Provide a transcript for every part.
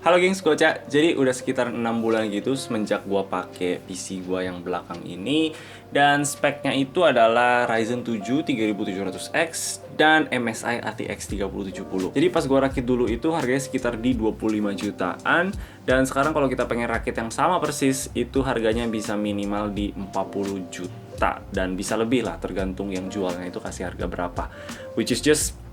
Halo gengs, Goca. Jadi udah sekitar 6 bulan gitu semenjak gua pakai PC gua yang belakang ini. Dan speknya itu adalah Ryzen 7 3700X dan MSI RTX 3070. Jadi pas gua rakit dulu itu harganya sekitar di 25 jutaan. Dan sekarang kalau kita pengen rakit yang sama persis, itu harganya bisa minimal di 40 juta. Dan bisa lebih lah, tergantung yang jualnya itu kasih harga berapa. Which is just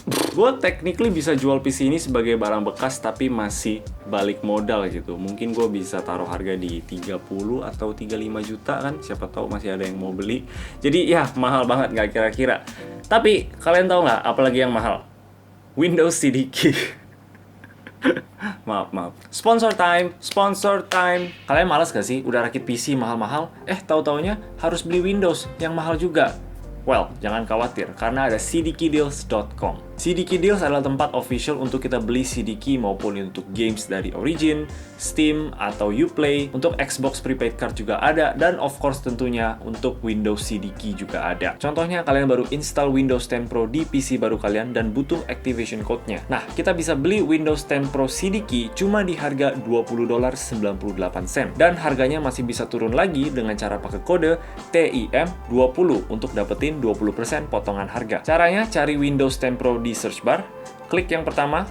gue technically bisa jual PC ini sebagai barang bekas tapi masih balik modal gitu. Mungkin gue bisa taruh harga di 30 atau 35 juta kan, siapa tahu masih ada yang mau beli. Jadi ya mahal banget nggak kira-kira. Tapi kalian tahu nggak apalagi yang mahal? Windows CDK. Maaf. Sponsor time. Kalian malas gak sih udah rakit PC mahal-mahal? Tahu-taunya harus beli Windows yang mahal juga. Well, jangan khawatir, karena ada cdkeydeals.com. CDK Deals adalah tempat official untuk kita beli CDK maupun untuk games dari Origin, Steam, atau Uplay. Untuk Xbox prepaid card juga ada, dan of course tentunya untuk Windows CDK juga ada. Contohnya, kalian baru install Windows 10 Pro di PC baru kalian dan butuh activation code-nya. Nah, kita bisa beli Windows 10 Pro CDK cuma di harga $20.98. Dan harganya masih bisa turun lagi dengan cara pakai kode TIM20 untuk dapetin 20% potongan harga. Caranya, cari Windows 10 Pro di search bar, klik yang pertama,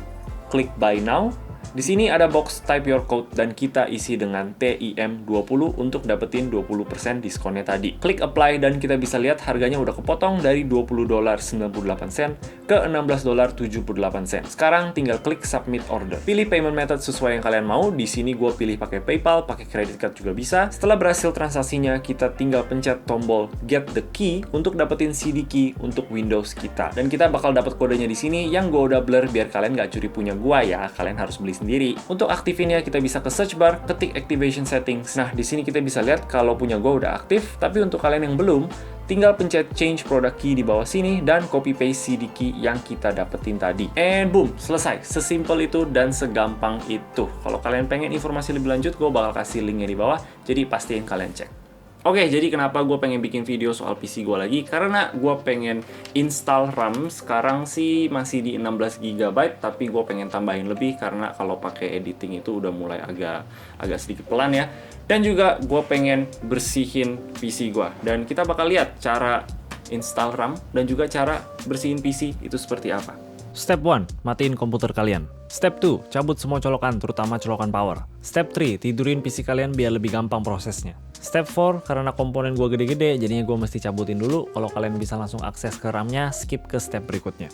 klik buy now. Di sini ada box type your code dan kita isi dengan TIM20 untuk dapetin 20% diskonnya tadi. Klik apply dan kita bisa lihat harganya udah kepotong dari $20.98 ke $16.78. Sekarang tinggal klik submit order. Pilih payment method sesuai yang kalian mau. Di sini gue pilih pakai PayPal, pakai credit card juga bisa. Setelah berhasil transaksinya, kita tinggal pencet tombol get the key untuk dapetin CD key untuk Windows kita. Dan kita bakal dapat kodenya di sini yang gue udah blur biar kalian nggak curi punya gue ya. Kalian harus beli sendiri. Untuk aktifinnya kita bisa ke search bar, ketik activation settings. Nah, di sini kita bisa lihat kalau punya gue udah aktif, tapi untuk kalian yang belum, tinggal pencet change product key di bawah sini dan copy paste CD key yang kita dapetin tadi. And boom, selesai. Sesimpel itu dan segampang itu. Kalau kalian pengen informasi lebih lanjut, gue bakal kasih linknya di bawah, jadi pastiin kalian cek. Oke, jadi kenapa gue pengen bikin video soal PC gue lagi? Karena gue pengen install RAM. Sekarang sih masih di 16 GB, tapi gue pengen tambahin lebih karena kalau pakai editing itu udah mulai agak sedikit pelan ya. Dan juga gue pengen bersihin PC gue. Dan kita bakal lihat cara install RAM dan juga cara bersihin PC itu seperti apa. Step 1, matiin komputer kalian. Step 2, cabut semua colokan, terutama colokan power. Step 3, tidurin PC kalian biar lebih gampang prosesnya. Step 4, karena komponen gue gede-gede, jadinya gue mesti cabutin dulu. Kalau kalian bisa langsung akses ke RAM-nya, skip ke step berikutnya.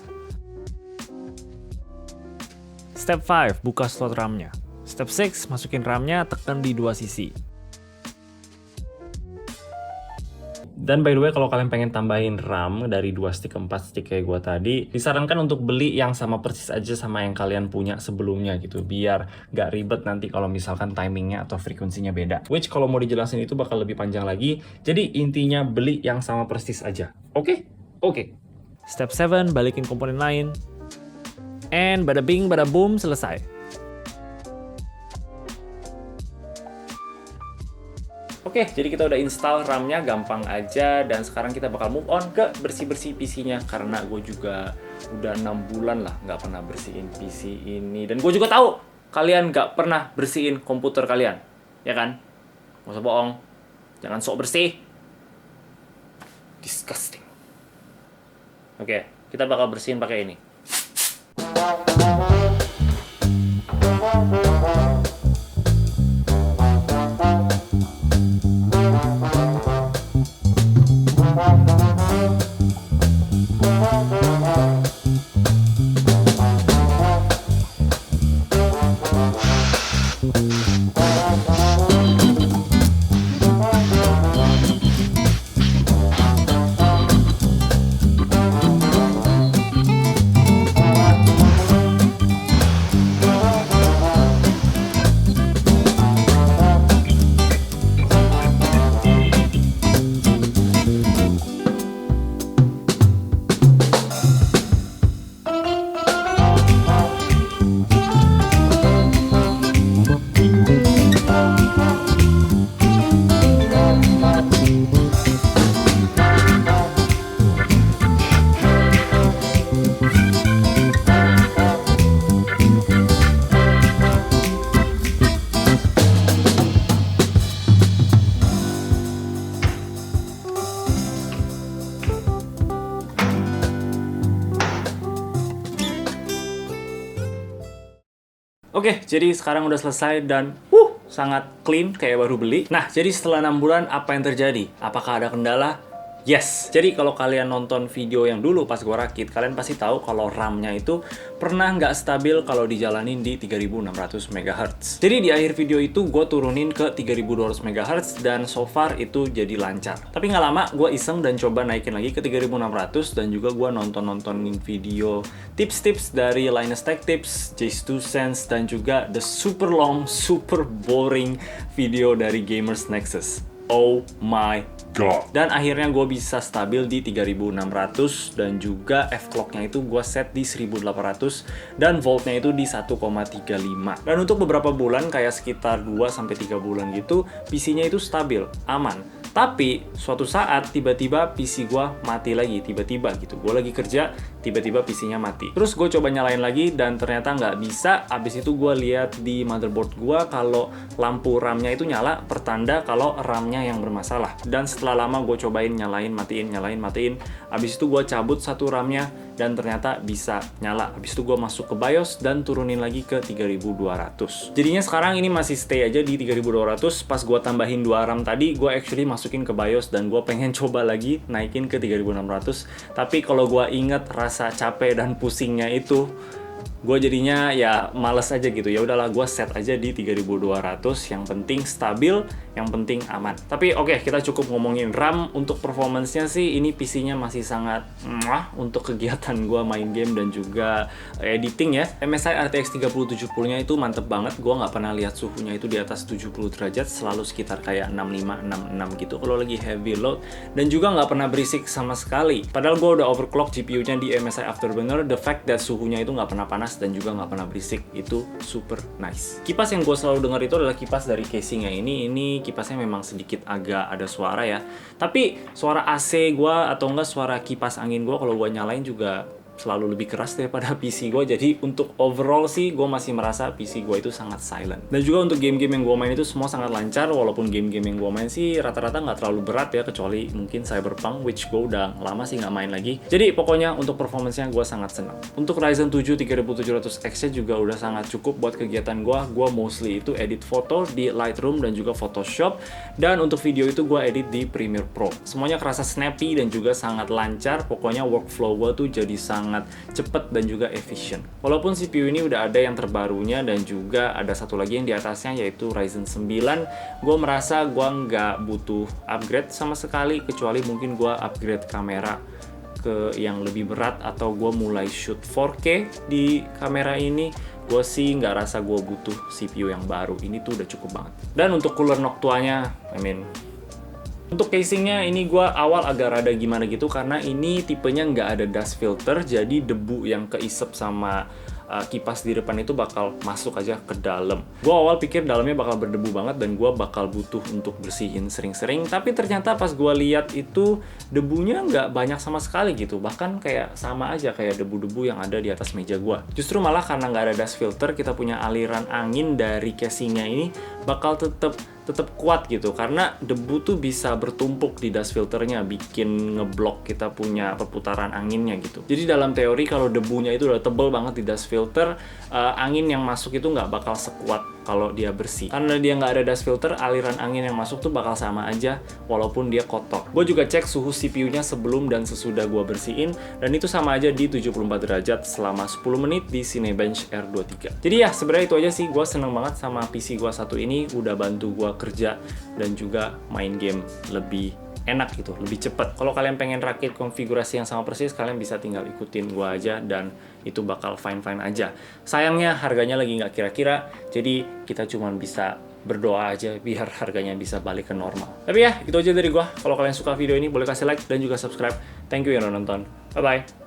Step 5, buka slot RAM-nya. Step 6, masukin RAM-nya, tekan di dua sisi. Dan by the way, kalau kalian pengen tambahin RAM dari 2 stick ke 4 stick kayak gue tadi, disarankan untuk beli yang sama persis aja sama yang kalian punya sebelumnya gitu, biar gak ribet nanti kalau misalkan timingnya atau frekuensinya beda. Which kalau mau dijelasin itu bakal lebih panjang lagi, jadi intinya beli yang sama persis aja. Oke? Step 7, balikin komponen lain. And bada bing, bada boom, selesai. Oke, jadi kita udah install RAM-nya, gampang aja. Dan sekarang kita bakal move on ke bersih-bersih PC-nya. Karena gue juga udah 6 bulan lah nggak pernah bersihin PC ini. Dan gue juga tahu kalian nggak pernah bersihin komputer kalian. Ya kan? Nggak usah bohong. Jangan sok bersih. Disgusting. Oke, kita bakal bersihin pakai ini. Oke, jadi sekarang udah selesai dan sangat clean kayak baru beli. Nah, jadi setelah 6 bulan apa yang terjadi? Apakah ada kendala? Yes. Jadi kalau kalian nonton video yang dulu pas gua rakit, kalian pasti tahu kalau RAM-nya itu pernah nggak stabil kalau dijalanin di 3600 MHz. Jadi di akhir video itu gue turunin ke 3200 MHz dan so far itu jadi lancar. Tapi nggak lama gue iseng dan coba naikin lagi ke 3600 dan juga gue nontonin video tips-tips dari Linus Tech Tips, Jace2Sense, dan juga the super long, super boring video dari Gamers Nexus. Oh my god. Dan akhirnya gue bisa stabil di 3600 dan juga F-clock-nya itu gue set di 1800 dan voltnya itu di 1,35. Dan untuk beberapa bulan kayak sekitar 2-3 bulan gitu, PC-nya itu stabil, aman. Tapi suatu saat tiba-tiba PC gue mati lagi, tiba-tiba gitu. Gue lagi kerja, tiba-tiba PC-nya mati. Terus gue coba nyalain lagi dan ternyata nggak bisa. Abis itu gue lihat di motherboard gue kalau lampu RAM-nya itu nyala, pertanda kalau RAM-nya yang bermasalah. Dan setelah lama gue cobain nyalain, matiin. Abis itu gue cabut satu RAM-nya dan ternyata bisa nyala. Abis itu gue masuk ke BIOS dan turunin lagi ke 3200. Jadinya sekarang ini masih stay aja di 3200. Pas gue tambahin 2 RAM tadi, gue actually masukin ke BIOS dan gue pengen coba lagi naikin ke 3600. Tapi kalau gue inget rasa capek dan pusingnya itu, gue jadinya ya males aja gitu. Ya udahlah, gue set aja di 3200, yang penting stabil, yang penting aman. Tapi oke, kita cukup ngomongin RAM. Untuk performance-nya sih ini PC-nya masih sangat untuk kegiatan gue main game dan juga editing ya. MSI RTX 3070-nya itu mantep banget. Gue nggak pernah lihat suhunya itu di atas 70 derajat, selalu sekitar kayak 65-66 gitu kalau lagi heavy load, dan juga nggak pernah berisik sama sekali. Padahal gue udah overclock GPU-nya di MSI Afterburner. The fact that suhunya itu nggak pernah panas dan juga nggak pernah berisik, itu super nice. Kipas yang gue selalu dengar itu adalah kipas dari casingnya ini kipasnya memang sedikit agak ada suara ya, tapi suara AC gue atau enggak suara kipas angin gue kalau gue nyalain juga selalu lebih keras daripada PC gue. Jadi untuk overall sih gue masih merasa PC gue itu sangat silent. Dan juga untuk game-game yang gue main itu semua sangat lancar, walaupun game-game yang gue main sih rata-rata nggak terlalu berat ya, kecuali mungkin Cyberpunk, which gue udah lama sih nggak main lagi. Jadi pokoknya untuk performance-nya gue sangat senang. Untuk Ryzen 7 3700X-nya juga udah sangat cukup buat kegiatan gue. Gue mostly itu edit foto di Lightroom dan juga Photoshop, dan untuk video itu gue edit di Premiere Pro. Semuanya kerasa snappy dan juga sangat lancar. Pokoknya workflow gue tuh jadi sangat cepet dan juga efisien. Walaupun CPU ini udah ada yang terbarunya dan juga ada satu lagi yang di atasnya yaitu Ryzen 9, gue merasa gue nggak butuh upgrade sama sekali, kecuali mungkin gue upgrade kamera ke yang lebih berat atau gue mulai shoot 4K di kamera ini. Gue sih nggak rasa gue butuh CPU yang baru, ini tuh udah cukup banget. Dan untuk cooler Noctua-nya, untuk casingnya ini gue awal agak rada gimana gitu karena ini tipenya nggak ada dust filter, jadi debu yang keisep sama kipas di depan itu bakal masuk aja ke dalam. Gue awal pikir dalamnya bakal berdebu banget dan gue bakal butuh untuk bersihin sering-sering, tapi ternyata pas gue lihat itu debunya nggak banyak sama sekali gitu, bahkan kayak sama aja kayak debu-debu yang ada di atas meja gue. Justru malah karena nggak ada dust filter, kita punya aliran angin dari casingnya ini bakal tetap kuat gitu, karena debu tuh bisa bertumpuk di dust filternya, bikin ngeblok kita punya perputaran anginnya gitu. Jadi dalam teori kalau debunya itu udah tebel banget di dust filter, angin yang masuk itu nggak bakal sekuat kalau dia bersih. Karena dia nggak ada dust filter, aliran angin yang masuk tuh bakal sama aja walaupun dia kotor. Gue juga cek suhu CPU-nya sebelum dan sesudah gue bersihin, dan itu sama aja di 74 derajat selama 10 menit di Cinebench R23. Jadi ya sebenarnya itu aja sih, gue seneng banget sama PC gue satu ini, udah bantu gue kerja dan juga main game lebih enak gitu, lebih cepat. Kalau kalian pengen rakit konfigurasi yang sama persis, kalian bisa tinggal ikutin gua aja dan itu bakal fine-fine aja. Sayangnya harganya lagi nggak kira-kira, jadi kita cuma bisa berdoa aja biar harganya bisa balik ke normal. Tapi ya, itu aja dari gua. Kalau kalian suka video ini, boleh kasih like dan juga subscribe. Thank you yang udah nonton. Bye-bye.